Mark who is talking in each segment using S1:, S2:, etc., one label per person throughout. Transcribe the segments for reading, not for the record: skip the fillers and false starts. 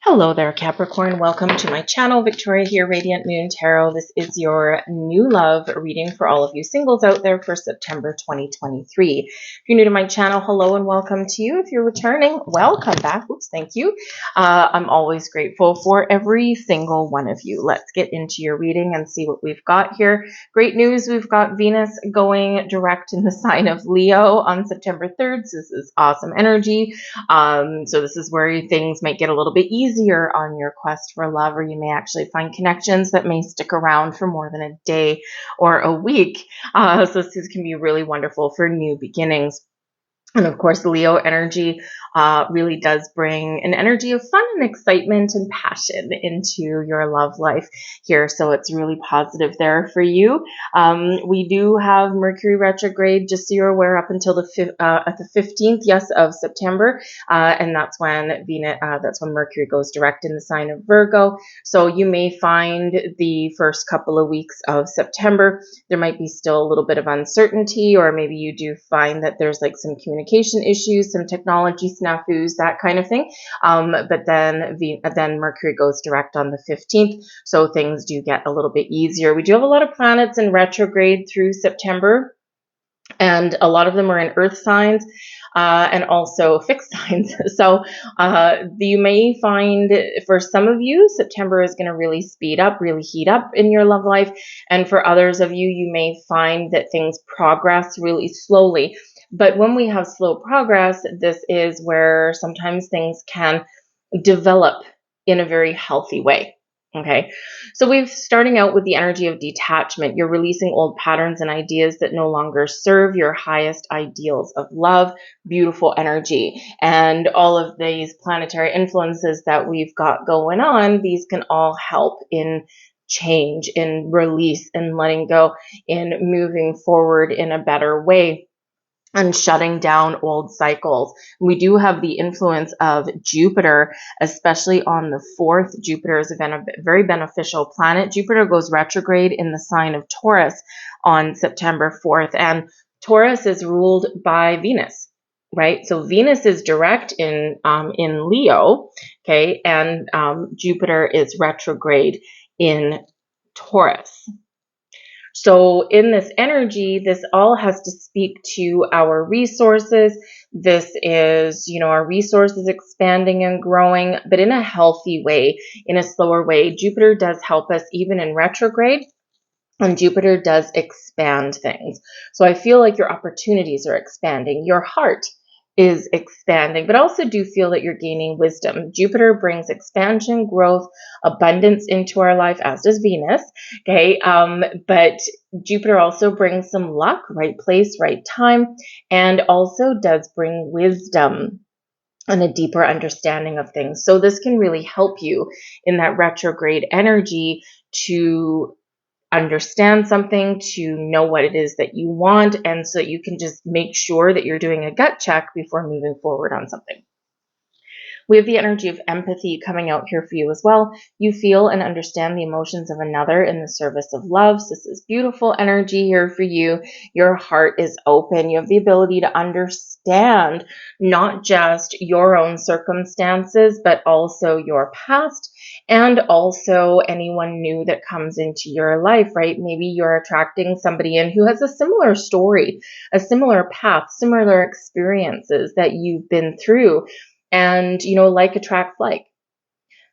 S1: Hello there, Capricorn. Welcome to my channel. Victoria here, Radiant Moon Tarot. This is your new love reading for all of you singles out there for September 2023. If you're new to my channel, hello and welcome to you. If you're returning, welcome back. Oops, thank you. I'm always grateful for every single one of you. Let's get into your reading and see what we've got here. Great news. We've got Venus going direct in the sign of Leo on September 3rd. So this is awesome energy. So this is where things might get a little bit easier on your quest for love, or you may actually find connections that may stick around for more than a day or a week. So this can be really wonderful for new beginnings. And of course, Leo energy really does bring an energy of fun and excitement and passion into your love life here. So it's really positive there for you. We do have Mercury retrograde, just so you're aware, up until the 15th, yes, of September, and that's when Mercury goes direct in the sign of Virgo. So you may find the first couple of weeks of September there might be still a little bit of uncertainty, or maybe you do find that there's like some communication issues, some technology snafus, that kind of thing. But then Mercury goes direct on the 15th, so things do get a little bit easier. We do have a lot of planets in retrograde through September, and a lot of them are in earth signs and also fixed signs. So you may find for some of you, September is going to really speed up, really heat up in your love life. And for others of you, you may find that things progress really slowly. But when we have slow progress, this is where sometimes things can develop in a very healthy way. Okay, so we're starting out with the energy of detachment. You're releasing old patterns and ideas that no longer serve your highest ideals of love. Beautiful energy. And all of these planetary influences that we've got going on, these can all help in change, in release, in letting go, in moving forward in a better way, and shutting down old cycles. We do have the influence of Jupiter, especially on the 4th. Jupiter is a very beneficial planet. Jupiter goes retrograde in the sign of Taurus on September 4th, and Taurus is ruled by Venus, right? So Venus is direct in Leo, okay, and Jupiter is retrograde in Taurus. So in this energy, this all has to speak to our resources. This is, our resources expanding and growing, but in a healthy way, in a slower way. Jupiter does help us even in retrograde, and Jupiter does expand things. So I feel like your opportunities are expanding. Your heart is expanding, but also do feel that you're gaining wisdom. Jupiter brings expansion, growth, abundance into our life, as does Venus. Okay. But Jupiter also brings some luck, right place, right time, and also does bring wisdom and a deeper understanding of things. So this can really help you in that retrograde energy to understand something, to know what it is that you want, and so you can just make sure that you're doing a gut check before moving forward on something. We have the energy of empathy coming out here for you as well. You feel and understand the emotions of another in the service of love. So this is beautiful energy here for you. Your heart is open. You have the ability to understand not just your own circumstances, but also your past, and also anyone new that comes into your life, right? Maybe you're attracting somebody in who has a similar story, a similar path, similar experiences that you've been through. And, like attracts like.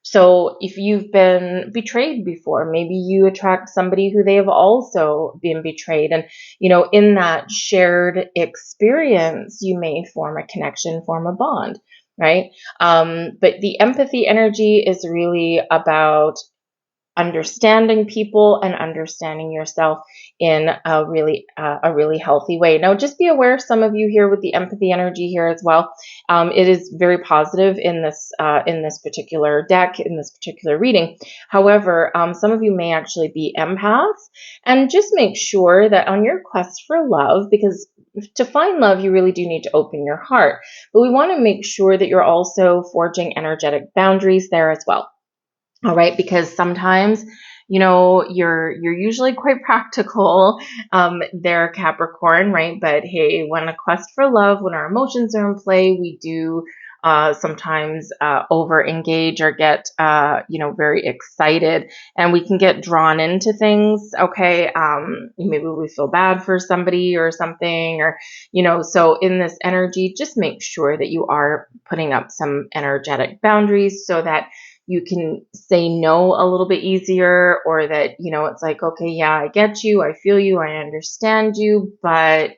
S1: So if you've been betrayed before, maybe you attract somebody who they have also been betrayed. And, in that shared experience, you may form a connection, form a bond, right? But the empathy energy is really about understanding people and understanding yourself in a really healthy way. Now, just be aware, some of you here with the empathy energy here as well. It is very positive in this particular deck, in this particular reading. However, some of you may actually be empaths, and just make sure that on your quest for love, because to find love, you really do need to open your heart. But we want to make sure that you're also forging energetic boundaries there as well. All right, because sometimes, you're usually quite practical there, Capricorn, right? But hey, when a quest for love, when our emotions are in play, we do sometimes over engage or get, very excited, and we can get drawn into things. Okay. Maybe we feel bad for somebody or something, or, so in this energy, just make sure that you are putting up some energetic boundaries so that you can say no a little bit easier, or that, it's like, okay, yeah, I get you, I feel you, I understand you, but,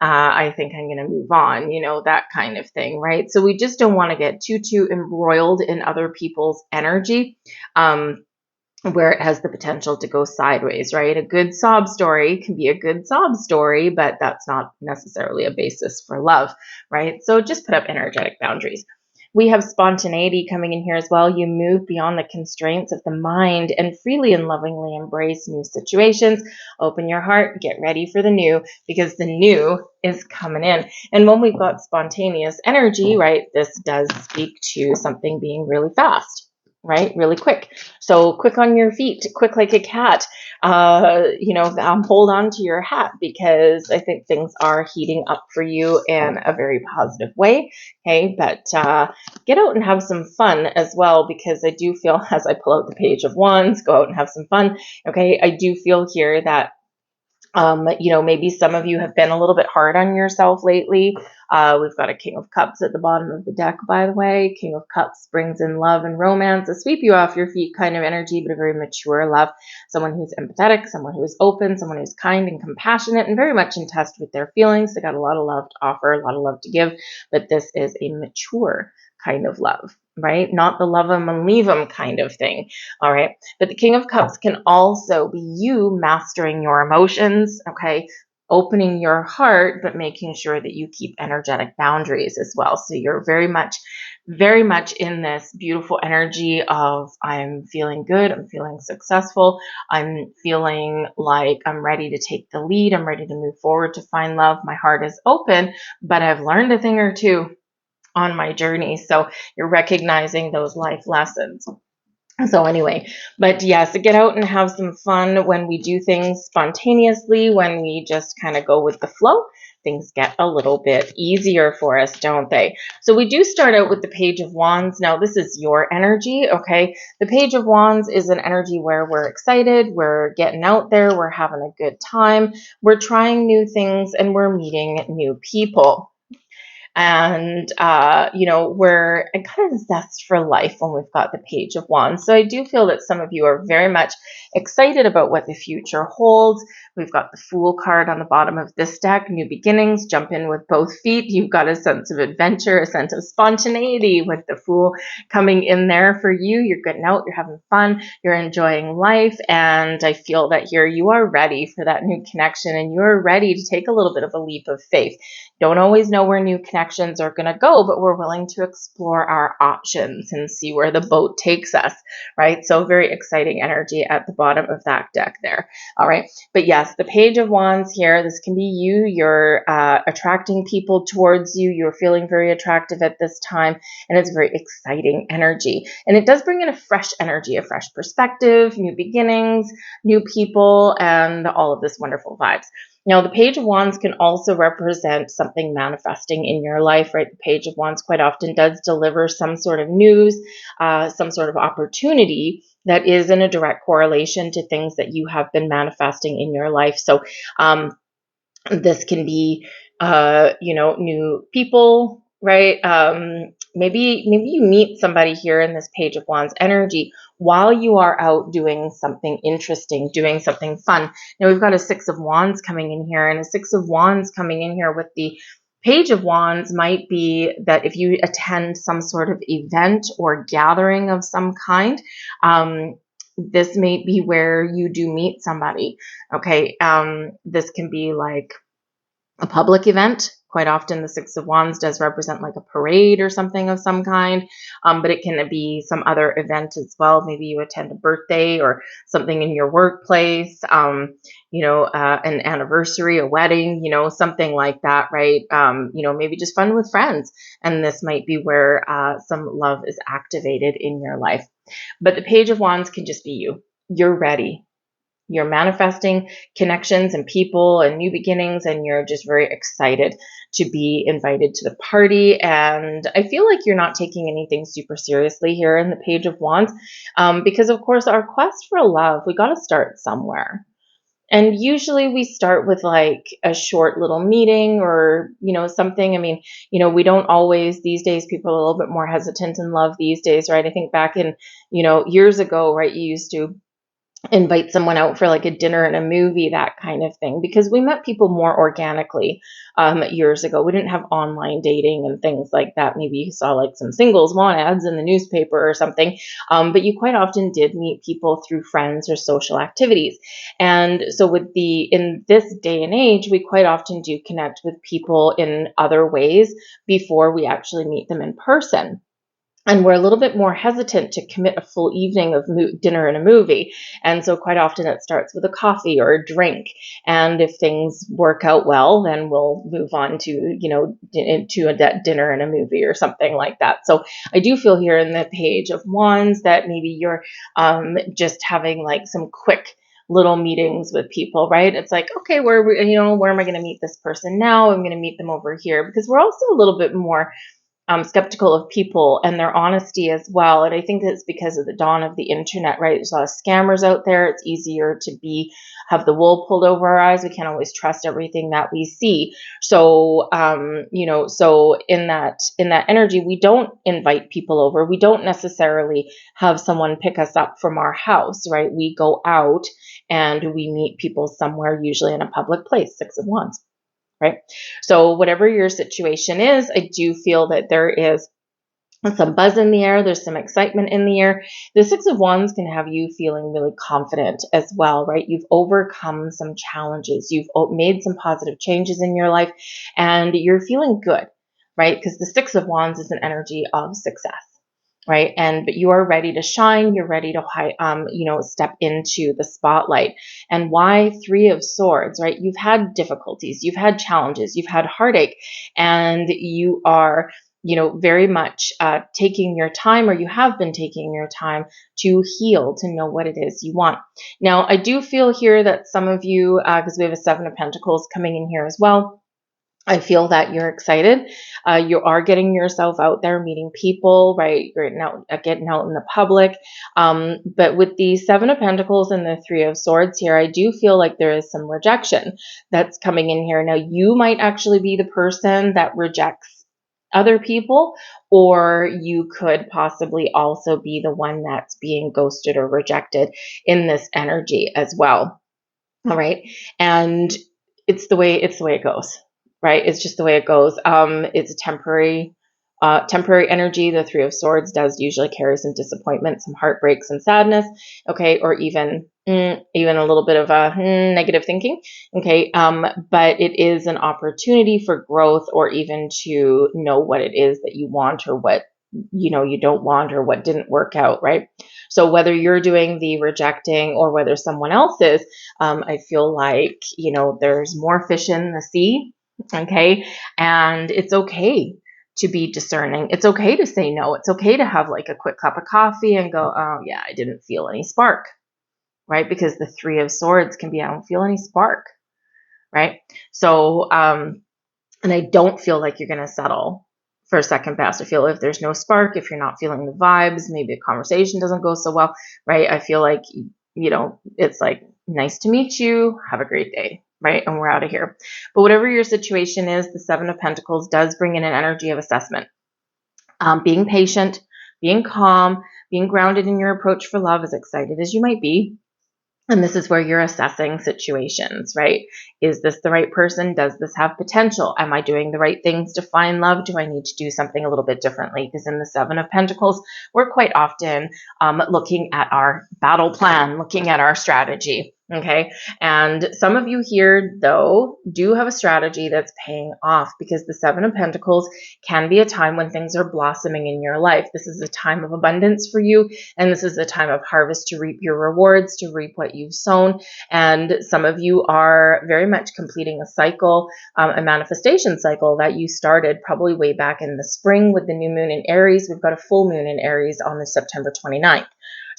S1: I think I'm going to move on, that kind of thing, right? So we just don't want to get too embroiled in other people's energy, where it has the potential to go sideways, right? A good sob story can be a good sob story, but that's not necessarily a basis for love, right? So just put up energetic boundaries. We have spontaneity coming in here as well. You move beyond the constraints of the mind and freely and lovingly embrace new situations. Open your heart, get ready for the new, because the new is coming in. And when we've got spontaneous energy, right, this does speak to something being really fast, right? Really quick. So quick on your feet, quick like a cat. Hold on to your hat, because I think things are heating up for you in a very positive way. Okay, but get out and have some fun as well, because I do feel, as I pull out the Page of Wands, go out and have some fun. Okay, I do feel here that maybe some of you have been a little bit hard on yourself lately. We've got a King of Cups at the bottom of the deck, by the way. King of Cups brings in love and romance, a sweep you off your feet kind of energy, but a very mature love. Someone who's empathetic, someone who is open, someone who's kind and compassionate and very much in touch with their feelings. They got a lot of love to offer, a lot of love to give, but this is a mature kind of love, right? Not the love them and leave them kind of thing. All right. But the King of Cups can also be you mastering your emotions. Okay. Opening your heart, but making sure that you keep energetic boundaries as well. So you're very much in this beautiful energy of, I'm feeling good, I'm feeling successful, I'm feeling like I'm ready to take the lead, I'm ready to move forward to find love. My heart is open, but I've learned a thing or two on my journey. So you're recognizing those life lessons. So anyway, but yes, get out and have some fun. When we do things spontaneously, when we just kind of go with the flow, things get a little bit easier for us, don't they? So we do start out with the Page of Wands. Now, this is your energy, okay? The Page of Wands is an energy where we're excited, we're getting out there, we're having a good time, we're trying new things, and we're meeting new people. And, we're kind of zest for life when we've got the Page of Wands. So I do feel that some of you are very much excited about what the future holds. We've got the Fool card on the bottom of this deck, new beginnings, jump in with both feet. You've got a sense of adventure, a sense of spontaneity with the Fool coming in there for you. You're getting out, you're having fun, you're enjoying life. And I feel that here you are ready for that new connection, and you're ready to take a little bit of a leap of faith. Don't always know where new connections are going to go, but we're willing to explore our options and see where the boat takes us, right? So very exciting energy at the bottom of that deck there. All right. But yes, the Page of Wands here, this can be you. You're attracting people towards you. You're feeling very attractive at this time, and it's very exciting energy. And it does bring in a fresh energy, a fresh perspective, new beginnings, new people, and all of this wonderful vibes. Now, the Page of Wands can also represent something manifesting in your life, right? The Page of Wands quite often does deliver some sort of news, some sort of opportunity that is in a direct correlation to things that you have been manifesting in your life. So this can be, new people, right? Maybe you meet somebody here in this Page of Wands energy while you are out doing something interesting, doing something fun. Now we've got a Six of Wands coming in here, and a Six of Wands coming in here with the Page of Wands might be that if you attend some sort of event or gathering of some kind, this may be where you do meet somebody. Okay. This can be like a public event. Quite often the Six of Wands does represent like a parade or something of some kind, but it can be some other event as well. Maybe you attend a birthday or something in your workplace, an anniversary, a wedding, something like that, right? Maybe just fun with friends. And this might be where some love is activated in your life. But the Page of Wands can just be you. You're ready. You're manifesting connections and people and new beginnings, and you're just very excited to be invited to the party. And I feel like you're not taking anything super seriously here in the Page of Wands, because of course our quest for love, we got to start somewhere. And usually we start with like a short little meeting or, something. I mean, we don't always, these days, people are a little bit more hesitant in love these days, right? I think back in, years ago, right, you used to invite someone out for like a dinner and a movie, that kind of thing, because we met people more organically years ago. We didn't have online dating and things like that. Maybe you saw like some singles want ads in the newspaper or something, but you quite often did meet people through friends or social activities. And so in this day and age, we quite often do connect with people in other ways before we actually meet them in person. And we're a little bit more hesitant to commit a full evening of dinner and a movie. And so quite often it starts with a coffee or a drink. And if things work out well, then we'll move on to, into a dinner and a movie or something like that. So I do feel here in the Page of Wands that maybe you're just having like some quick little meetings with people, right? It's like, okay, where am I going to meet this person now? I'm going to meet them over here, because we're also a little bit more skeptical of people and their honesty as well. And I think it's because of the dawn of the internet, right? There's a lot of scammers out there. It's easier to have the wool pulled over our eyes. We can't always trust everything that we see. So, so in that energy, we don't invite people over. We don't necessarily have someone pick us up from our house, right? We go out and we meet people somewhere, usually in a public place. Six of Wands. Right? So whatever your situation is, I do feel that there is some buzz in the air. There's some excitement in the air. The Six of Wands can have you feeling really confident as well, right? You've overcome some challenges. You've made some positive changes in your life, and you're feeling good, right? Because the Six of Wands is an energy of success. Right. But you are ready to shine. You're ready to, step into the spotlight. And why Three of Swords, right? You've had difficulties, you've had challenges, you've had heartache, and you are, very much taking your time, or you have been taking your time to heal, to know what it is you want. Now, I do feel here that some of you, because we have a Seven of Pentacles coming in here as well, I feel that you're excited. You are getting yourself out there, meeting people, right? You're getting out in the public. But with the Seven of Pentacles and the Three of Swords here, I do feel like there is some rejection that's coming in here. Now, you might actually be the person that rejects other people, or you could possibly also be the one that's being ghosted or rejected in this energy as well. All right. And it's the way it goes. Right? It's just the way it goes. It's a temporary energy. The Three of Swords does usually carry some disappointment, some heartbreak, some sadness. Okay. Or even a little bit of a negative thinking. Okay. But it is an opportunity for growth, or even to know what it is that you want, or what, you don't want, or what didn't work out. Right. So whether you're doing the rejecting or whether someone else is, I feel like, there's more fish in the sea. Okay. And it's okay to be discerning. It's okay to say no. It's okay to have like a quick cup of coffee and go, oh yeah, I didn't feel any spark, right? Because the Three of Swords can be, I don't feel any spark, right? So, and I don't feel like you're going to settle for second best. I feel if there's no spark, if you're not feeling the vibes, maybe the conversation doesn't go so well, right? I feel like, it's like, nice to meet you. Have a great day. Right? And we're out of here. But whatever your situation is, the Seven of Pentacles does bring in an energy of assessment. Being patient, being calm, being grounded in your approach for love, as excited as you might be. And this is where you're assessing situations, right? Is this the right person? Does this have potential? Am I doing the right things to find love? Do I need to do something a little bit differently? Because in the Seven of Pentacles, we're quite often looking at our battle plan, looking at our strategy. Okay. And some of you here, though, do have a strategy that's paying off, because the Seven of Pentacles can be a time when things are blossoming in your life. This is a time of abundance for you. And this is a time of harvest, to reap your rewards, to reap what you've sown. And some of you are very much completing a cycle, a manifestation cycle that you started probably way back in the spring with the new moon in Aries. We've got a full moon in Aries on the September 29th.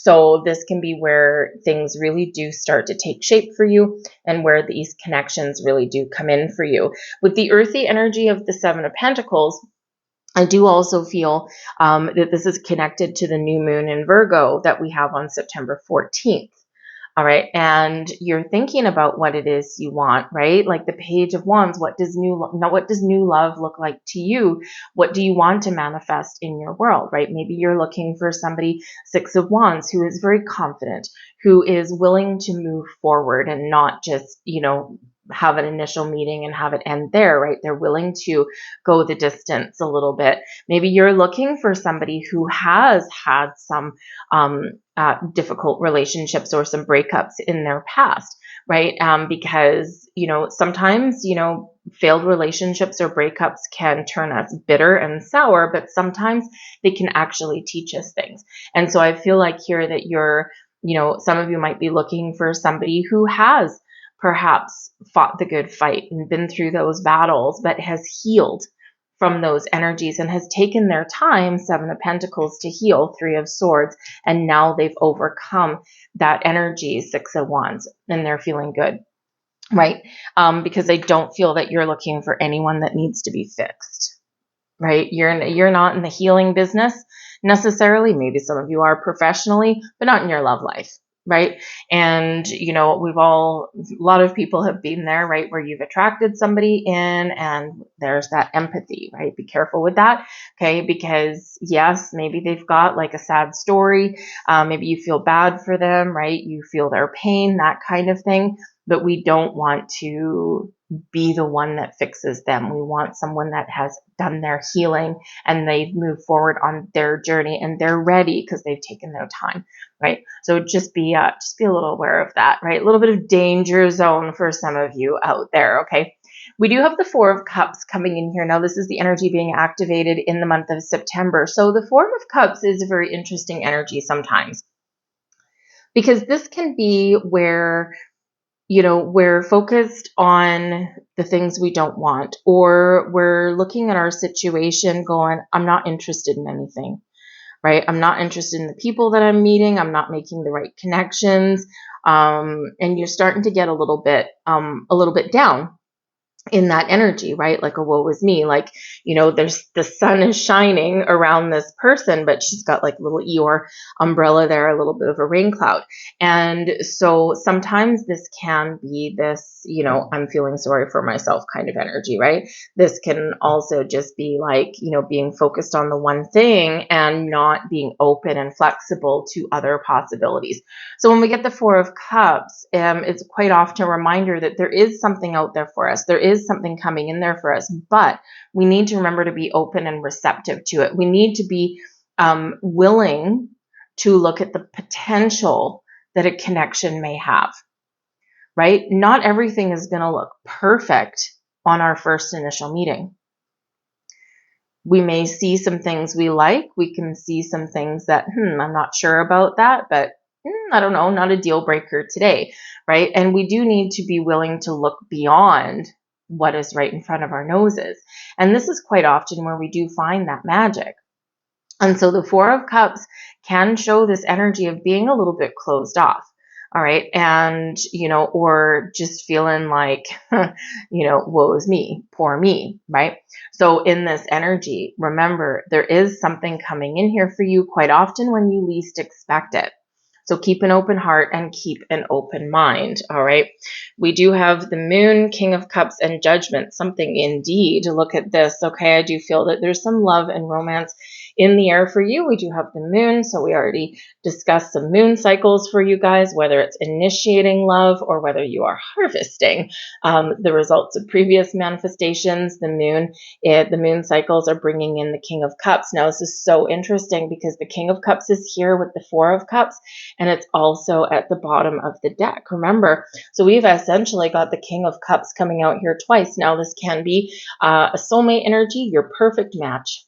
S1: So this can be where things really do start to take shape for you and where these connections really do come in for you. With the earthy energy of the Seven of Pentacles, I do also feel that this is connected to the new moon in Virgo that we have on September 14th. All right. And you're thinking about what it is you want, right? Like the Page of Wands. What does new love look like to you? What do you want to manifest in your world, right? Maybe you're looking for somebody, Six of Wands, who is very confident, who is willing to move forward and not just, have an initial meeting and have it end there, right? They're willing to go the distance a little bit. Maybe you're looking for somebody who has had some difficult relationships or some breakups in their past, right? Because, sometimes, failed relationships or breakups can turn us bitter and sour, but sometimes they can actually teach us things. And so I feel like here that some of you might be looking for somebody who has perhaps fought the good fight and been through those battles, but has healed from those energies and has taken their time, Seven of Pentacles, to heal, Three of Swords, and now they've overcome that energy, Six of Wands, and they're feeling good, right? Because I don't feel that you're looking for anyone that needs to be fixed, right? You're not in the healing business necessarily. Maybe some of you are professionally, but not in your love life. Right. And, a lot of people have been there, right, where you've attracted somebody in and there's that empathy, right? Be careful with that. Okay. Because yes, maybe they've got like a sad story. Maybe you feel bad for them, right? You feel their pain, that kind of thing. But we don't want to be the one that fixes them. We want someone that has done their healing and they've moved forward on their journey and they're ready because they've taken their time, right? So just be a little aware of that, right? A little bit of danger zone for some of you out there, okay? We do have the Four of Cups coming in here. Now, this is the energy being activated in the month of September. So the Four of Cups is a very interesting energy sometimes because this can be where we're focused on the things we don't want, or we're looking at our situation going, I'm not interested in anything, right? I'm not interested in the people that I'm meeting. I'm not making the right connections. And you're starting to get a little bit down in that energy, right? Like a woe is me, like, there's the sun is shining around this person, but she's got like a little Eeyore umbrella there, a little bit of a rain cloud. And so sometimes this can be this, I'm feeling sorry for myself kind of energy, right? This can also just be like, being focused on the one thing and not being open and flexible to other possibilities. So when we get the Four of Cups, it's quite often a reminder that there is something out there for us. There is something coming in there for us, but we need to remember to be open and receptive to it. We need to be willing to look at the potential that a connection may have, right? Not everything is going to look perfect on our first initial meeting. We may see some things we like. We can see some things that, I'm not sure about that, but I don't know, not a deal breaker today, right? And we do need to be willing to look beyond what is right in front of our noses. And this is quite often where we do find that magic. And so the Four of Cups can show this energy of being a little bit closed off. All right. And, or just feeling like, woe is me, poor me, right? So in this energy, remember, there is something coming in here for you quite often when you least expect it. So keep an open heart and keep an open mind, all right? We do have the Moon, King of Cups, and Judgment. Something indeed. Look at this, okay? I do feel that there's some love and romance in the air for you. We do have the Moon, so we already discussed some moon cycles for you guys, whether it's initiating love or whether you are harvesting the results of previous manifestations. The moon cycles are bringing in the King of Cups. Now, this is so interesting because the King of Cups is here with the Four of Cups, and it's also at the bottom of the deck. Remember, so we've essentially got the King of Cups coming out here twice. Now, this can be a soulmate energy, your perfect match.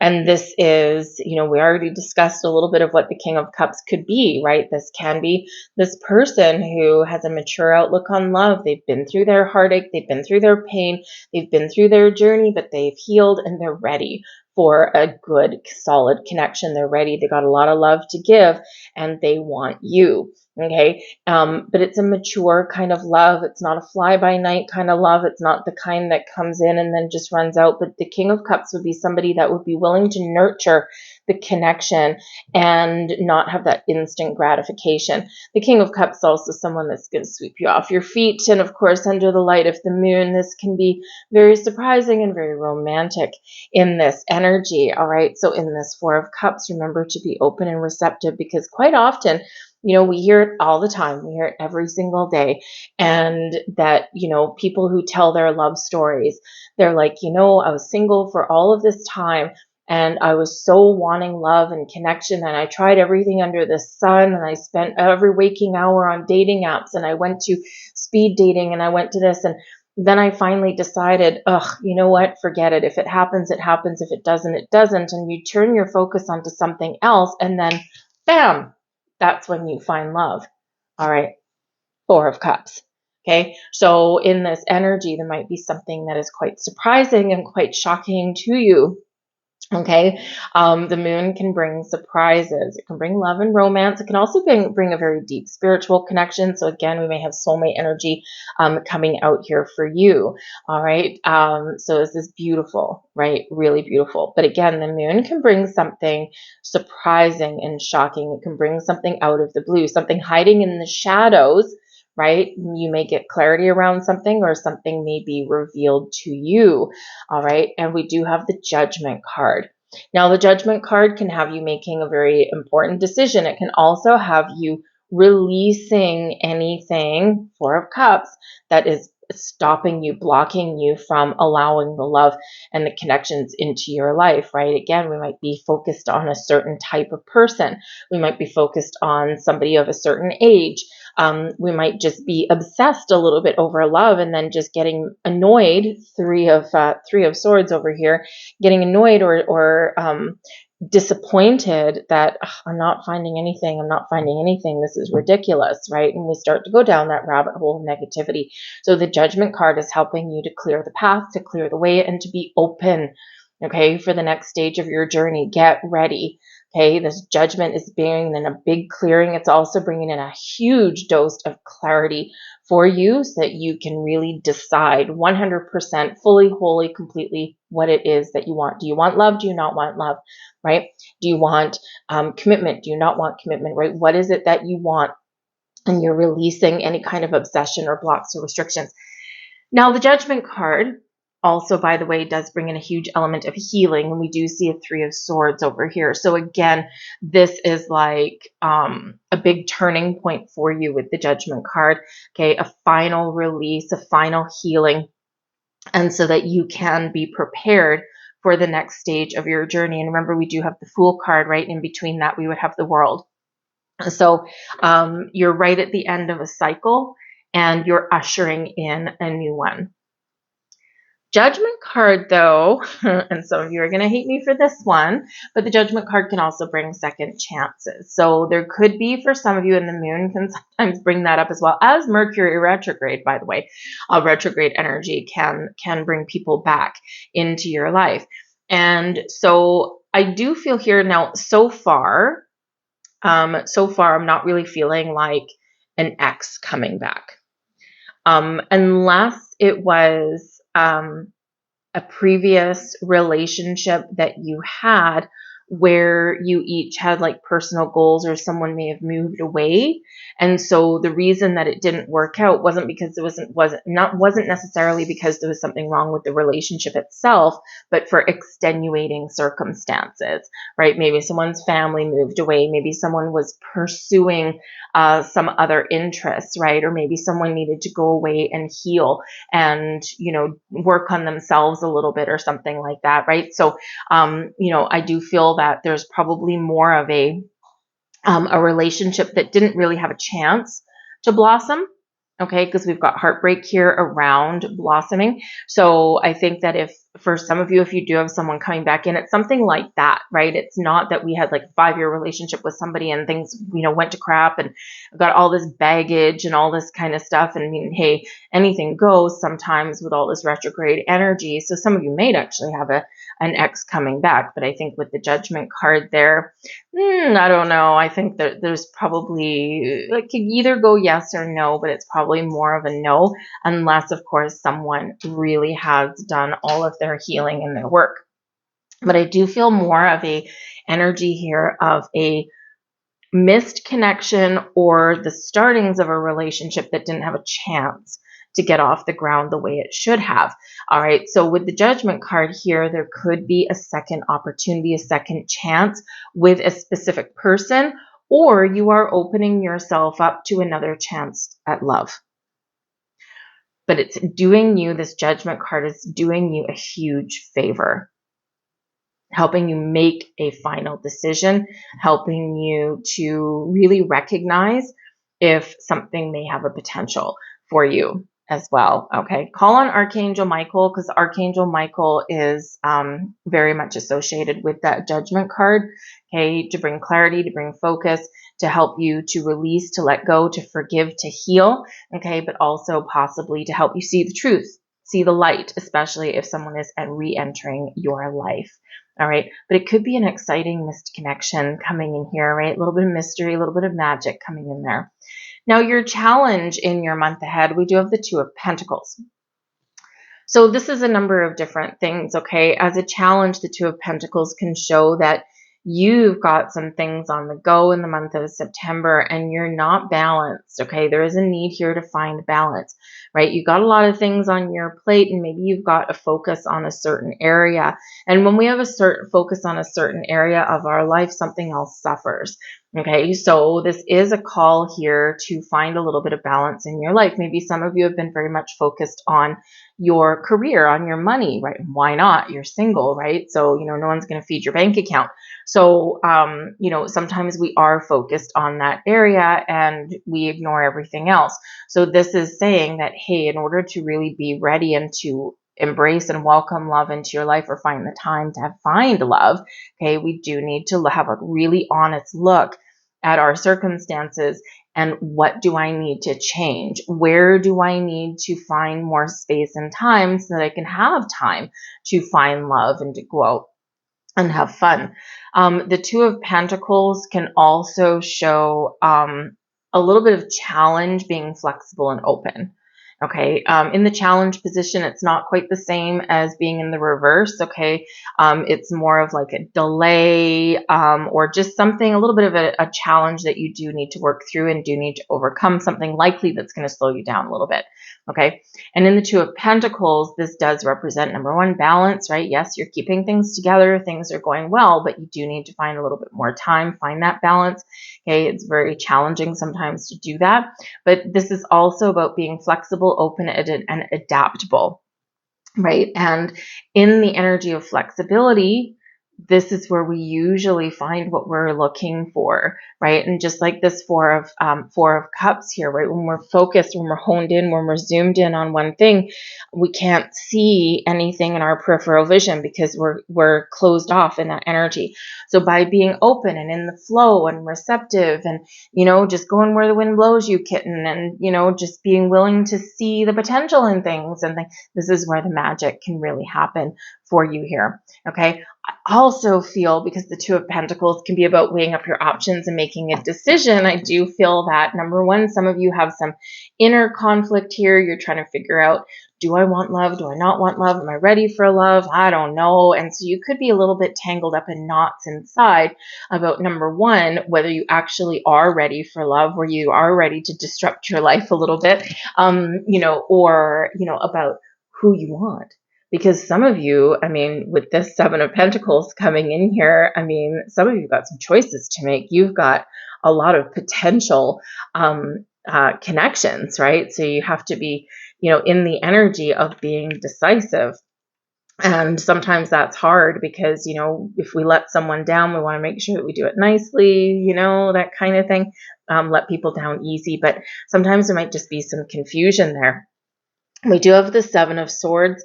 S1: And this is, we already discussed a little bit of what the King of Cups could be, right? This can be this person who has a mature outlook on love. They've been through their heartache. They've been through their pain. They've been through their journey, but they've healed and they're ready for a good, solid connection. They're ready. They got a lot of love to give and they want you. Okay. But it's a mature kind of love. It's not a fly by night kind of love. It's not the kind that comes in and then just runs out. But the King of Cups would be somebody that would be willing to nurture the connection and not have that instant gratification. The King of Cups is also someone that's going to sweep you off your feet. And of course, under the light of the moon, this can be very surprising and very romantic in this energy. All right. So in this Four of Cups, remember to be open and receptive, because quite often, we hear it all the time. We hear it every single day. And that, people who tell their love stories, they're like, I was single for all of this time and I was so wanting love and connection, and I tried everything under the sun, and I spent every waking hour on dating apps, and I went to speed dating, and I went to this, and then I finally decided, you know what, forget it. If it happens, it happens. If it doesn't, it doesn't. And you turn your focus onto something else, and then bam, that's when you find love. All right. Four of Cups. Okay. So in this energy, there might be something that is quite surprising and quite shocking to you. Okay. The moon can bring surprises. It can bring love and romance. It can also bring a very deep spiritual connection. So again, we may have soulmate energy coming out here for you. All right. So this is beautiful, right? Really beautiful. But again, the moon can bring something surprising and shocking. It can bring something out of the blue, something hiding in the shadows. Right? You may get clarity around something, or something may be revealed to you. All right. And we do have the Judgment card. Now, the Judgment card can have you making a very important decision. It can also have you releasing anything, Four of Cups, that is stopping you, blocking you from allowing the love and the connections into your life, right? Again, we might be focused on a certain type of person. We might be focused on somebody of a certain age. We might just be obsessed a little bit over love, and then just getting annoyed. Three of Swords over here, getting annoyed or disappointed that I'm not finding anything. I'm not finding anything. This is ridiculous, right? And we start to go down that rabbit hole of negativity. So the Judgment card is helping you to clear the path, to clear the way, and to be open, okay, for the next stage of your journey. Get ready. Okay, this Judgment is bringing in a big clearing. It's also bringing in a huge dose of clarity for you, so that you can really decide 100% fully, wholly, completely what it is that you want. Do you want love? Do you not want love? Right? Do you want commitment? Do you not want commitment? Right? What is it that you want? And you're releasing any kind of obsession or blocks or restrictions. Now, the Judgment card also, by the way, does bring in a huge element of healing. And we do see a Three of Swords over here. So again, this is like a big turning point for you with the Judgment card. Okay, a final release, a final healing. And so that you can be prepared for the next stage of your journey. And remember, we do have the Fool card, right? In between that, we would have the World. So you're right at the end of a cycle, and you're ushering in a new one. Judgment card, though, and some of you are going to hate me for this one, but the Judgment card can also bring second chances. So there could be, for some of you, and the moon can sometimes bring that up as well, as Mercury retrograde, by the way. Retrograde energy can bring people back into your life. And so I do feel here now, so far, I'm not really feeling like an ex coming back. Unless it was a previous relationship that you had where you each had like personal goals, or someone may have moved away. And so the reason that it didn't work out wasn't because it wasn't necessarily because there was something wrong with the relationship itself, but for extenuating circumstances, right? Maybe someone's family moved away. Maybe someone was pursuing some other interests, right? Or maybe someone needed to go away and heal and, work on themselves a little bit or something like that, right? So, I do feel that there's probably more of a relationship that didn't really have a chance to blossom. Okay, because we've got heartbreak here around blossoming. So I think that for some of you, if you do have someone coming back in, it's something like that, right? It's not that we had like a 5-year relationship with somebody and things, went to crap and got all this baggage and all this kind of stuff. And I mean, hey, anything goes sometimes with all this retrograde energy. So some of you may actually have an ex coming back. But I think with the Judgment card there, I don't know. I think that there's probably, it could either go yes or no, but it's probably more of a no, unless, of course, someone really has done all of their healing and their work. But I do feel more of a energy here of a missed connection or the startings of a relationship that didn't have a chance to get off the ground the way it should have. All right. So with the Judgment card here, there could be a second opportunity, a second chance with a specific person, or you are opening yourself up to another chance at love. But it's doing you, this Judgment card is doing you a huge favor, helping you make a final decision, helping you to really recognize if something may have a potential for you as well. Okay, call on Archangel Michael, because Archangel Michael is very much associated with that Judgment card, okay, to bring clarity, to bring focus, to help you to release, to let go, to forgive, to heal, okay, but also possibly to help you see the truth, see the light, especially if someone is re-entering your life. All right. But it could be an exciting missed connection coming in here, right? A little bit of mystery, a little bit of magic coming in there. Now, your challenge in your month ahead, we do have the Two of Pentacles. So this is a number of different things, okay? As a challenge, the Two of Pentacles can show that you've got some things on the go in the month of September and you're not balanced, okay? There is a need here to find balance, right? You've got a lot of things on your plate and maybe you've got a focus on a certain area. And when we have a certain focus on a certain area of our life, something else suffers. Okay, so this is a call here to find a little bit of balance in your life. Maybe some of you have been very much focused on your career, on your money, right? Why not? You're single, right? So, no one's going to feed your bank account. So, sometimes we are focused on that area and we ignore everything else. So this is saying that, hey, in order to really be ready and to embrace and welcome love into your life, or find the time to find love, okay, we do need to have a really honest look at our circumstances and what do I need to change? Where do I need to find more space and time so that I can have time to find love and to go out and have fun? The Two of Pentacles can also show a little bit of challenge, being flexible and open. Okay, in the challenge position, it's not quite the same as being in the reverse. Okay, it's more of like a delay or just something, a little bit of a challenge that you do need to work through and do need to overcome, something likely that's going to slow you down a little bit. Okay, and in the Two of Pentacles, this does represent, number one, balance, right? Yes, you're keeping things together, things are going well, but you do need to find a little bit more time, find that balance. Okay, it's very challenging sometimes to do that, but this is also about being flexible, open, and adaptable, right? And in the energy of flexibility, this is where we usually find what we're looking for, right? And just like this Four of Cups here, right? When we're focused, when we're honed in, when we're zoomed in on one thing, we can't see anything in our peripheral vision because we're closed off in that energy. So by being open and in the flow and receptive and, just going where the wind blows you, kitten, and, just being willing to see the potential in things, and this is where the magic can really happen for you here. Okay. I also feel, because the Two of Pentacles can be about weighing up your options and making a decision, I do feel that, number one, some of you have some inner conflict here. You're trying to figure out, do I want love? Do I not want love? Am I ready for love? I don't know. And so you could be a little bit tangled up in knots inside about, number one, whether you actually are ready for love, where you are ready to disrupt your life a little bit, or, about who you want. Because some of you, with this Seven of Pentacles coming in here, some of you got some choices to make. You've got a lot of potential connections, right? So you have to be, in the energy of being decisive. And sometimes that's hard because, if we let someone down, we want to make sure that we do it nicely, that kind of thing. Let people down easy. But sometimes there might just be some confusion there. We do have the Seven of Swords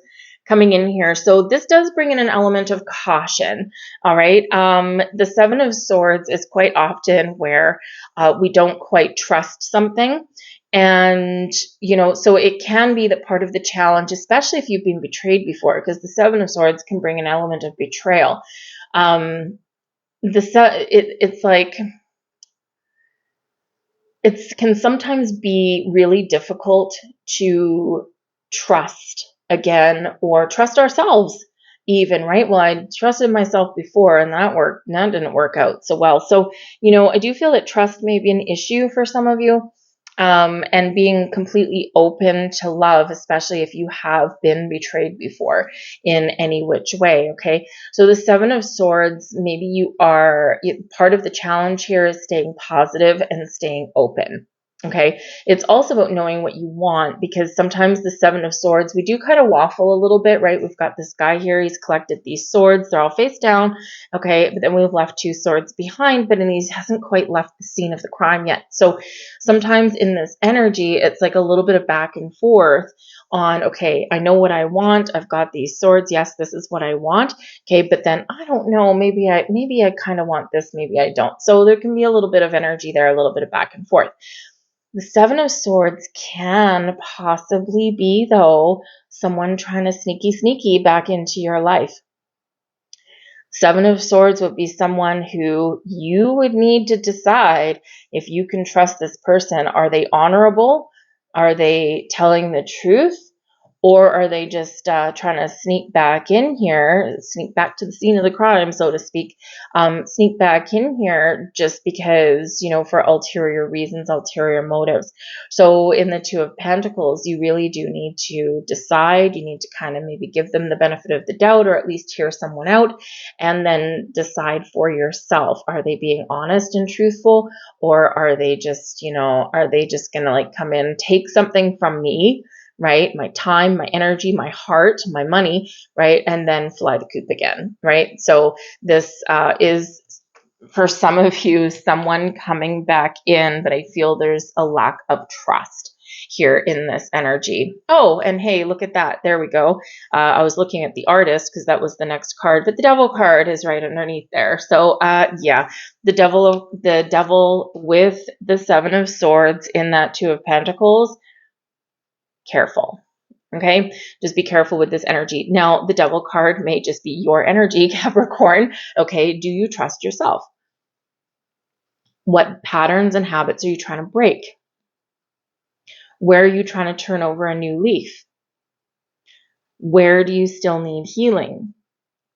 S1: coming in here. So this does bring in an element of caution. All right. The Seven of Swords is quite often where we don't quite trust something. And, so it can be that part of the challenge, especially if you've been betrayed before, because the Seven of Swords can bring an element of betrayal. It's like, it can sometimes be really difficult to trust again, or trust ourselves even, right? Well, I trusted myself before and that didn't work out so well. So, I do feel that trust may be an issue for some of you. And being completely open to love, especially if you have been betrayed before in any which way. Okay. So the Seven of Swords, maybe part of the challenge here is staying positive and staying open. Okay. It's also about knowing what you want, because sometimes the Seven of Swords, we do kind of waffle a little bit, right? We've got this guy here. He's collected these swords. They're all face down. Okay. But then we've left two swords behind, but he hasn't quite left the scene of the crime yet. So sometimes in this energy, it's like a little bit of back and forth on, okay, I know what I want. I've got these swords. Yes, this is what I want. Okay. But then I don't know. Maybe I kind of want this. Maybe I don't. So there can be a little bit of energy there, a little bit of back and forth. The Seven of Swords can possibly be, though, someone trying to sneaky back into your life. Seven of Swords would be someone who you would need to decide if you can trust this person. Are they honorable? Are they telling the truth? Or are they just trying to sneak back in here, sneak back to the scene of the crime, so to speak, sneak back in here just because, for ulterior reasons, ulterior motives. So in the Two of Pentacles, you really do need to decide. You need to kind of maybe give them the benefit of the doubt, or at least hear someone out, and then decide for yourself. Are they being honest and truthful? Or are they just, going to like come in, take something from me, right? My time, my energy, my heart, my money, right? And then fly the coop again, right? So this is, for some of you, someone coming back in, but I feel there's a lack of trust here in this energy. Oh, and hey, look at that. There we go. I was looking at the Artist because that was the next card, but the Devil card is right underneath there. So yeah, the devil with the Seven of Swords in that Two of Pentacles. Careful. Okay, just be careful with this energy. Now, the Devil card may just be your energy, Capricorn. Okay, do you trust yourself? What patterns and habits are you trying to break? Where are you trying to turn over a new leaf? Where do you still need healing?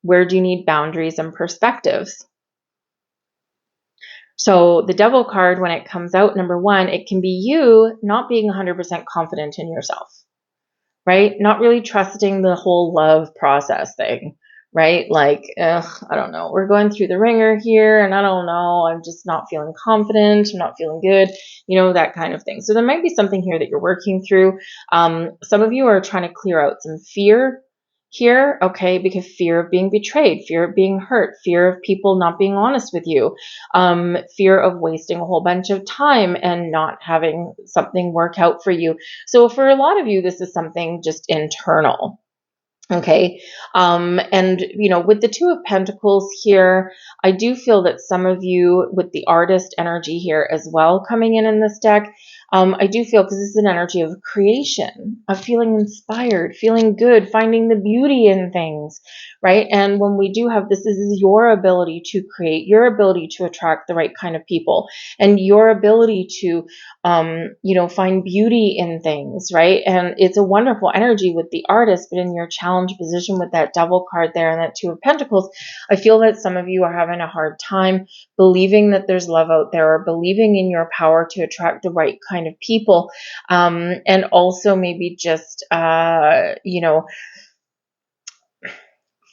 S1: Where do you need boundaries and perspectives? So the Devil card, when it comes out, number one, it can be you not being 100% confident in yourself. Right? Not really trusting the whole love process thing, right? Like, I don't know. We're going through the ringer here, and I don't know. I'm just not feeling confident. I'm not feeling good, that kind of thing. So there might be something here that you're working through. Some of you are trying to clear out some fear here, okay, because fear of being betrayed, fear of being hurt, fear of people not being honest with you, fear of wasting a whole bunch of time and not having something work out for you. So for a lot of you, this is something just internal. Okay. And, with the Two of Pentacles here, I do feel that some of you, with the Artist energy here as well coming in this deck, I do feel, because this is an energy of creation, of feeling inspired, feeling good, finding the beauty in things, right? And when we do have this is your ability to create, your ability to attract the right kind of people, and your ability to, find beauty in things, right? And it's a wonderful energy with the Artist, but in your challenge position with that Devil card there and that Two of Pentacles, I feel that some of you are having a hard time believing that there's love out there, or believing in your power to attract the right kind of people. And also maybe just,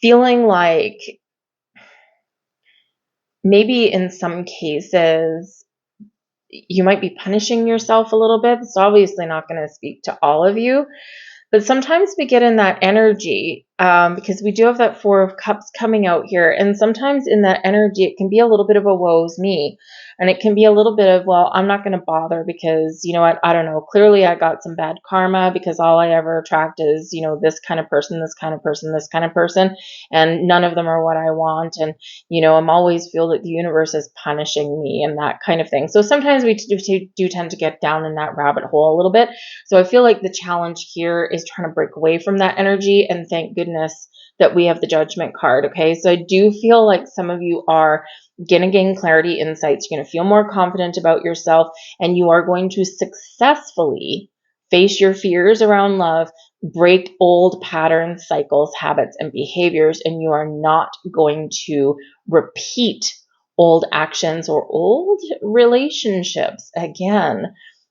S1: feeling like maybe in some cases you might be punishing yourself a little bit. It's obviously not going to speak to all of you, but sometimes we get in that energy because we do have that Four of Cups coming out here. And sometimes in that energy, it can be a little bit of a woe's me. And it can be a little bit of, well, I'm not going to bother because, you know what, I don't know. Clearly, I got some bad karma because all I ever attract is, you know, this kind of person, this kind of person, this kind of person. And none of them are what I want. And, you know, I'm always feel that the universe is punishing me and that kind of thing. So sometimes we do tend to get down in that rabbit hole a little bit. So I feel like the challenge here is trying to break away from that energy, and thank goodness that we have the Judgment card. Okay, so I do feel like some of you are going to gain clarity, insights. You're going to feel more confident about yourself, and you are going to successfully face your fears around love, break old patterns, cycles, habits, and behaviors, and you are not going to repeat old actions or old relationships again.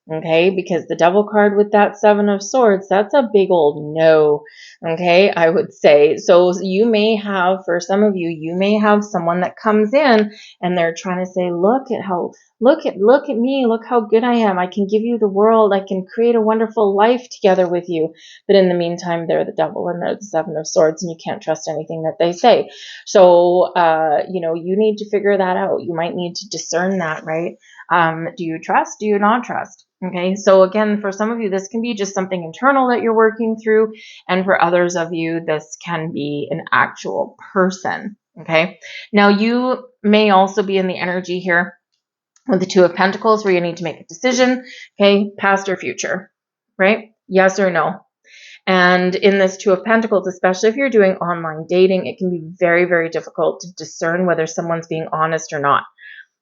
S1: Okay, because the Devil card with that Seven of Swords, that's a big old no. Okay, I would say. So you may have, for some of you, you may have someone that comes in and they're trying to say, look at me, look how good I am. I can give you the world. I can create a wonderful life together with you. But in the meantime, they're the Devil and they're the Seven of Swords, and you can't trust anything that they say. So, you know, you need to figure that out. You might need to discern that, right? Do you trust? Do you not trust? Okay, so again, for some of you, this can be just something internal that you're working through. And for others of you, this can be an actual person. Okay, now you may also be in the energy here with the Two of Pentacles where you need to make a decision. Okay, past or future, right? Yes or no. And in this Two of Pentacles, especially if you're doing online dating, it can be very, very difficult to discern whether someone's being honest or not.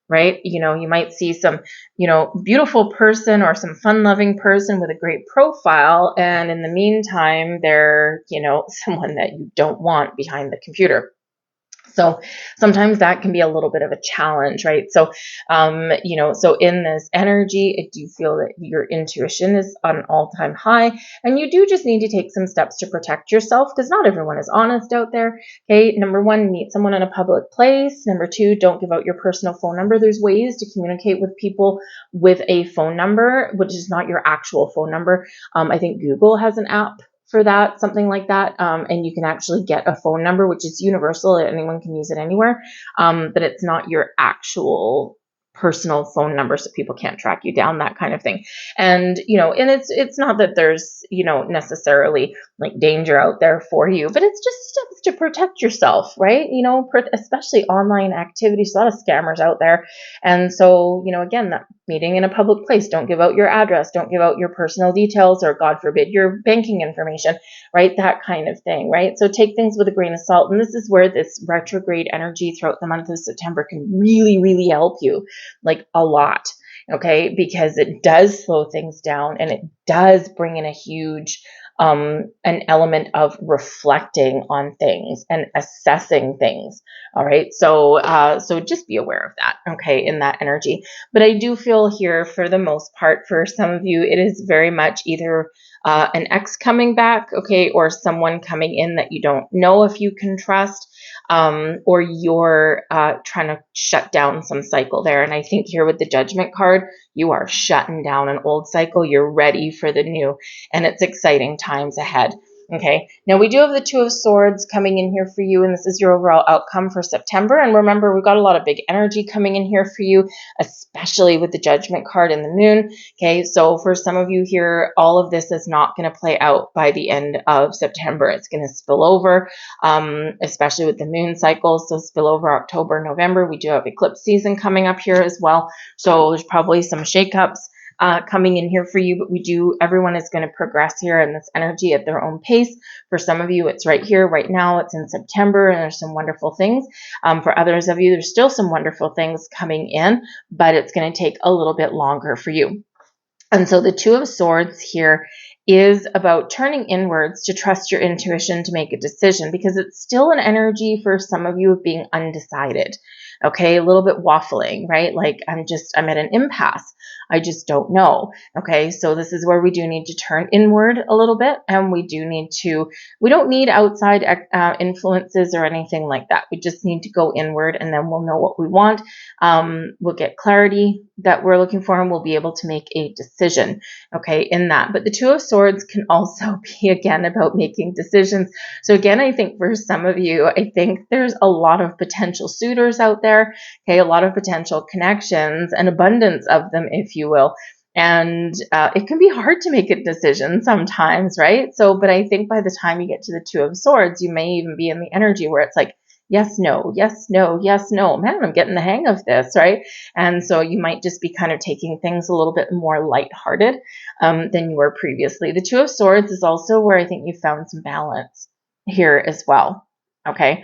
S1: Right? You know, you might see some, you know, beautiful person or some fun-loving person with a great profile. And in the meantime, they're, you know, someone that you don't want behind the computer. So sometimes that can be a little bit of a challenge, right? So, you know, so in this energy, I do feel that your intuition is on an all-time high, and you do just need to take some steps to protect yourself because not everyone is honest out there. Okay, number one, meet someone in a public place. Number two, don't give out your personal phone number. There's ways to communicate with people with a phone number, which is not your actual phone number. I think Google has an app for that, something like that. And you can actually get a phone number, which is universal. Anyone can use it anywhere. But it's not your actual personal phone number, so people can't track you down, that kind of thing. And, you know, and it's not that there's, you know, necessarily like danger out there for you, but it's just steps to protect yourself, right? You know, especially online activities, a lot of scammers out there. And so, you know, again, that meeting in a public place, don't give out your address, don't give out your personal details, or God forbid, your banking information, right? That kind of thing, right? So take things with a grain of salt. And this is where this retrograde energy throughout the month of September can really, really help you, like a lot, okay? Because it does slow things down, and it does bring in a huge an element of reflecting on things and assessing things. All right. So, so just be aware of that. Okay. In that energy. But I do feel here for the most part, for some of you, it is very much either an ex coming back, okay, or someone coming in that you don't know if you can trust, or you're trying to shut down some cycle there. And I think here with the Judgment card, you are shutting down an old cycle. You're ready for the new, and it's exciting times ahead. Okay, now we do have the Two of Swords coming in here for you, and this is your overall outcome for September. And remember, we've got a lot of big energy coming in here for you, especially with the Judgment card and the Moon. Okay, so for some of you here, all of this is not going to play out by the end of September. It's going to spill over, especially with the Moon cycle. So spill over October, November. We do have eclipse season coming up here as well. So there's probably some shakeups coming in here for you, but everyone is going to progress here in this energy at their own pace. For some of you, it's right here, right now. It's in September, and there's some wonderful things. For others of you, there's still some wonderful things coming in, but it's going to take a little bit longer for you. And so the Two of Swords here is about turning inwards to trust your intuition to make a decision, because it's still an energy for some of you of being undecided. Okay, a little bit waffling, right? Like I'm at an impasse. I just don't know. Okay, so this is where we do need to turn inward a little bit, and we don't need outside influences or anything like that. We just need to go inward, and then we'll know what we want. We'll get clarity that we're looking for, and we'll be able to make a decision, okay, in that. But the Two of Swords can also be, again, about making decisions. So again, I think for some of you, I think there's a lot of potential suitors out there, okay, a lot of potential connections, an abundance of them, if you will. And it can be hard to make a decision sometimes, right? So, but I think by the time you get to the Two of Swords, you may even be in the energy where it's like, yes, no, yes, no, yes, no. Man, I'm getting the hang of this, right? And so you might just be kind of taking things a little bit more lighthearted than you were previously. The Two of Swords is also where I think you found some balance here as well. Okay,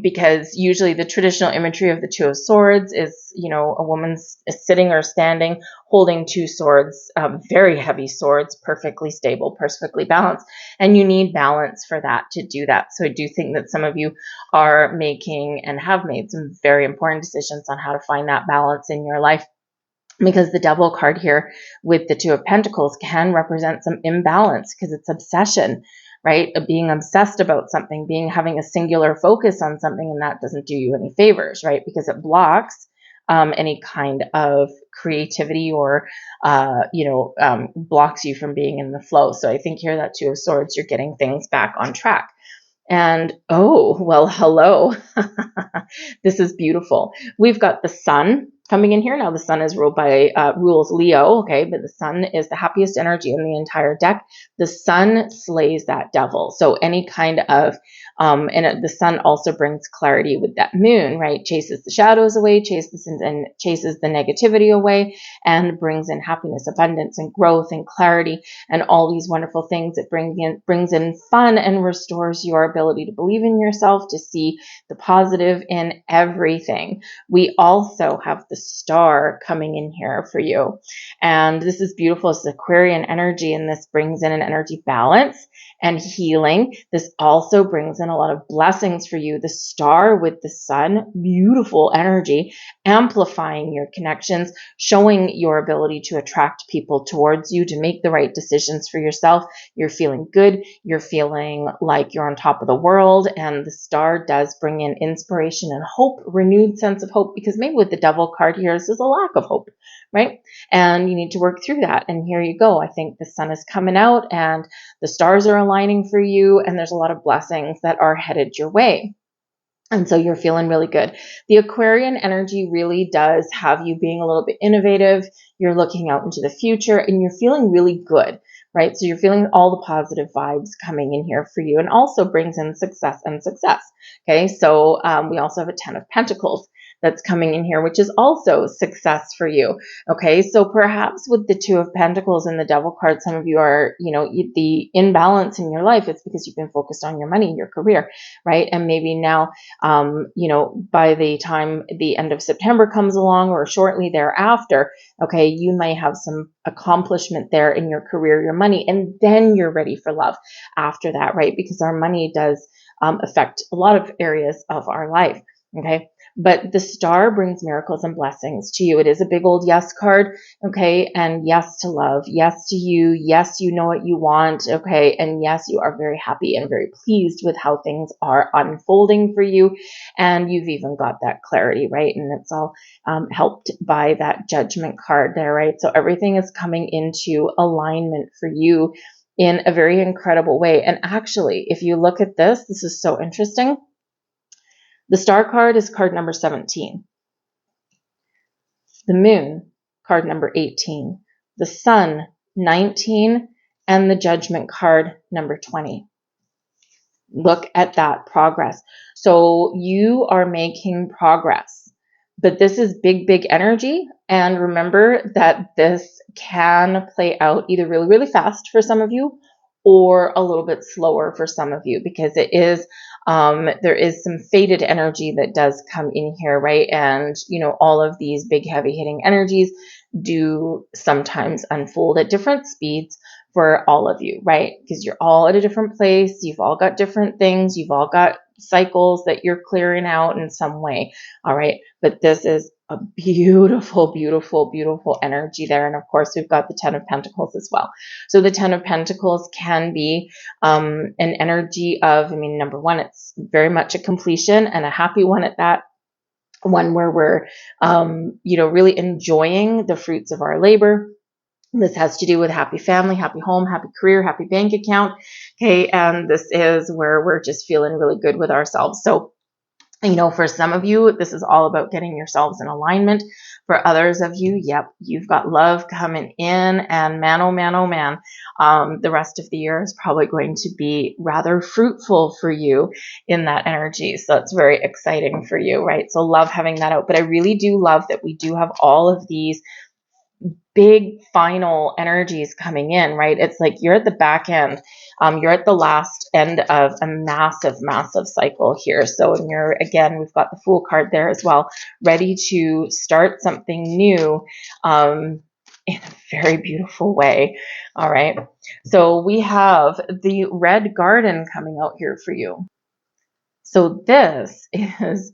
S1: because usually the traditional imagery of the Two of Swords is, you know, a woman's sitting or standing holding two swords, very heavy swords, perfectly stable, perfectly balanced, and you need balance for that to do that. So I do think that some of you are making and have made some very important decisions on how to find that balance in your life, because the Devil card here with the Two of Pentacles can represent some imbalance because it's obsession, right? Being obsessed about something, having a singular focus on something, and that doesn't do you any favors, right? Because it blocks any kind of creativity or, blocks you from being in the flow. So I think here that Two of Swords, you're getting things back on track. And oh, well, hello. This is beautiful. We've got the Sun coming in here. Now the Sun is rules Leo, okay, but the Sun is the happiest energy in the entire deck. The Sun slays that devil. So any kind of, the Sun also brings clarity with that Moon, right? Chases the shadows away, chases the negativity away, and brings in happiness, abundance, and growth, and clarity, and all these wonderful things. It brings in fun and restores your ability to believe in yourself, to see the positive in everything. We also have the Star coming in here for you. And this is beautiful. It's Aquarian energy, and this brings in an energy balance and healing. This also brings in a lot of blessings for you. The Star with the Sun, beautiful energy, amplifying your connections, showing your ability to attract people towards you, to make the right decisions for yourself. You're feeling good. You're feeling like you're on top of the world. And the Star does bring in inspiration and hope, renewed sense of hope, because maybe with the Devil card here, this is a lack of hope, right? And you need to work through that. And here you go. I think the Sun is coming out and the stars are aligning for you, and there's a lot of blessings that are headed your way. And so you're feeling really good. The Aquarian energy really does have you being a little bit innovative. You're looking out into the future, and you're feeling really good, right? So you're feeling all the positive vibes coming in here for you, and also brings in success and success. Okay, so we also have a 10 of Pentacles that's coming in here, which is also success for you. Okay, so perhaps with the Two of Pentacles and the Devil card, some of you are, the imbalance in your life, it's because you've been focused on your money, your career, right? And maybe now, by the time the end of September comes along or shortly thereafter, okay, you may have some accomplishment there in your career, your money, and then you're ready for love after that, right? Because our money does affect a lot of areas of our life. Okay. But the Star brings miracles and blessings to you. It is a big old yes card. Okay. And yes to love. Yes to you. Yes, you know what you want. Okay. And yes, you are very happy and very pleased with how things are unfolding for you. And you've even got that clarity, right? And it's all helped by that Judgment card there, right? So everything is coming into alignment for you in a very incredible way. And actually, if you look at this is so interesting. The Star card is card number 17. The Moon, card number 18. The Sun, 19. And the Judgment card, number 20. Look at that progress. So you are making progress. But this is big, big energy. And remember that this can play out either really, really fast for some of you, or a little bit slower for some of you, because it is there is some faded energy that does come in here, right? And all of these big, heavy hitting energies do sometimes unfold at different speeds for all of you, right? Because you're all at a different place. You've all got different things. You've all got cycles that you're clearing out in some way. All right. But this is a beautiful, beautiful, beautiful energy there. And of course, we've got the 10 of Pentacles as well. So the 10 of Pentacles can be an energy of, I mean, number one, it's very much a completion and a happy one at that. One where we're, really enjoying the fruits of our labor. This has to do with happy family, happy home, happy career, happy bank account. Okay. And this is where we're just feeling really good with ourselves. So, for some of you, this is all about getting yourselves in alignment. For others of you, yep, you've got love coming in, and man, oh man, oh man, the rest of the year is probably going to be rather fruitful for you in that energy. So it's very exciting for you, right? So love having that out. But I really do love that we do have all of these big final energies coming in, right? It's like you're at the back end. You're at the last end of a massive, massive cycle here. So again, we've got the Fool card there as well, ready to start something new in a very beautiful way. All right. So we have the Red Garden coming out here for you. So this is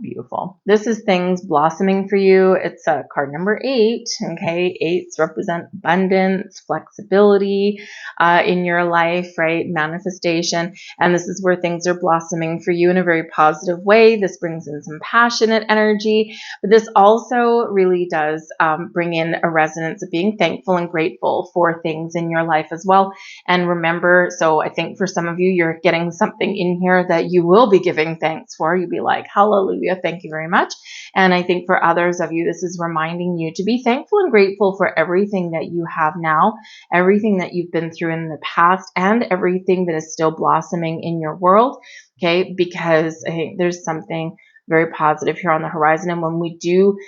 S1: beautiful. This is things blossoming for you. It's card number 8. Okay. 8s represent abundance, flexibility in your life, right? Manifestation. And this is where things are blossoming for you in a very positive way. This brings in some passionate energy, but this also really does bring in a resonance of being thankful and grateful for things in your life as well. And remember, so I think for some of you, you're getting something in here that you will be giving thanks for. You'll be like, hallelujah, thank you very much. And I think for others of you, this is reminding you to be thankful and grateful for everything that you have now, everything that you've been through in the past, and everything that is still blossoming in your world. Okay, because I think there's something very positive here on the horizon. And when we do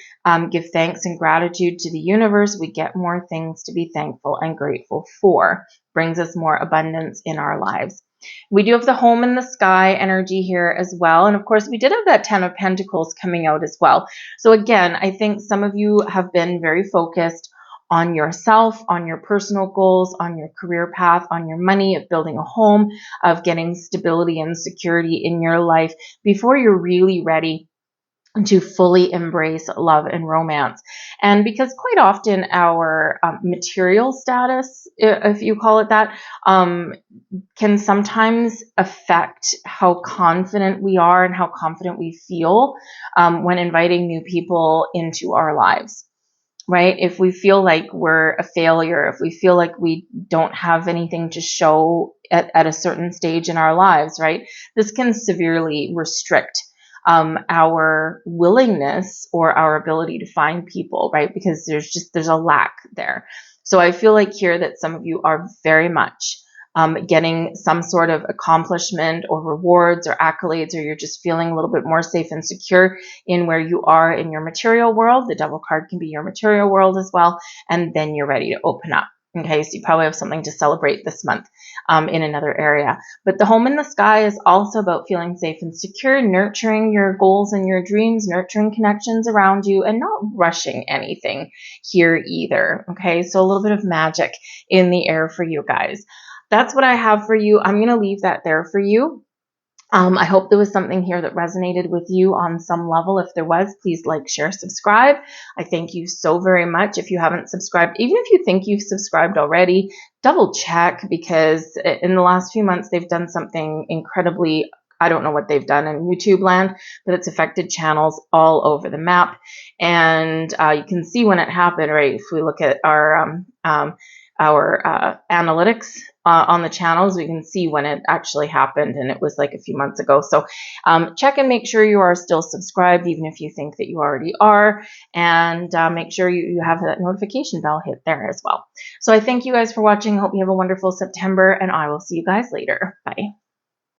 S1: give thanks and gratitude to the universe, we get more things to be thankful and grateful for. Brings us more abundance in our lives. We do have the home in the sky energy here as well. And of course, we did have that 10 of Pentacles coming out as well. So again, I think some of you have been very focused on yourself, on your personal goals, on your career path, on your money, of building a home, of getting stability and security in your life before you're really ready to fully embrace love and romance. And because quite often our material status, if you call it that, can sometimes affect how confident we are and how confident we feel when inviting new people into our lives. Right? If we feel like we're a failure, if we feel like we don't have anything to show at a certain stage in our lives, right? This can severely restrict our willingness or our ability to find people, right? Because there's a lack there. So I feel like here that some of you are very much getting some sort of accomplishment or rewards or accolades, or you're just feeling a little bit more safe and secure in where you are in your material world. The Devil card can be your material world as well. And then you're ready to open up. Okay, so you probably have something to celebrate this month in another area. But the home in the sky is also about feeling safe and secure, nurturing your goals and your dreams, nurturing connections around you, and not rushing anything here either. Okay, so a little bit of magic in the air for you guys. That's what I have for you. I'm going to leave that there for you. I hope there was something here that resonated with you on some level. If there was, please like, share, subscribe. I thank you so very much. If you haven't subscribed, even if you think you've subscribed already, double check, because in the last few months, they've done something incredibly, I don't know what they've done in YouTube land, but it's affected channels all over the map. And you can see when it happened, right? If we look at our analytics on the channels, we can see when it actually happened, and it was like a few months ago. So check and make sure you are still subscribed, even if you think that you already are, and make sure you have that notification bell hit there as well. So I thank you guys for watching. Hope you have a wonderful September, and I will see you guys later. Bye.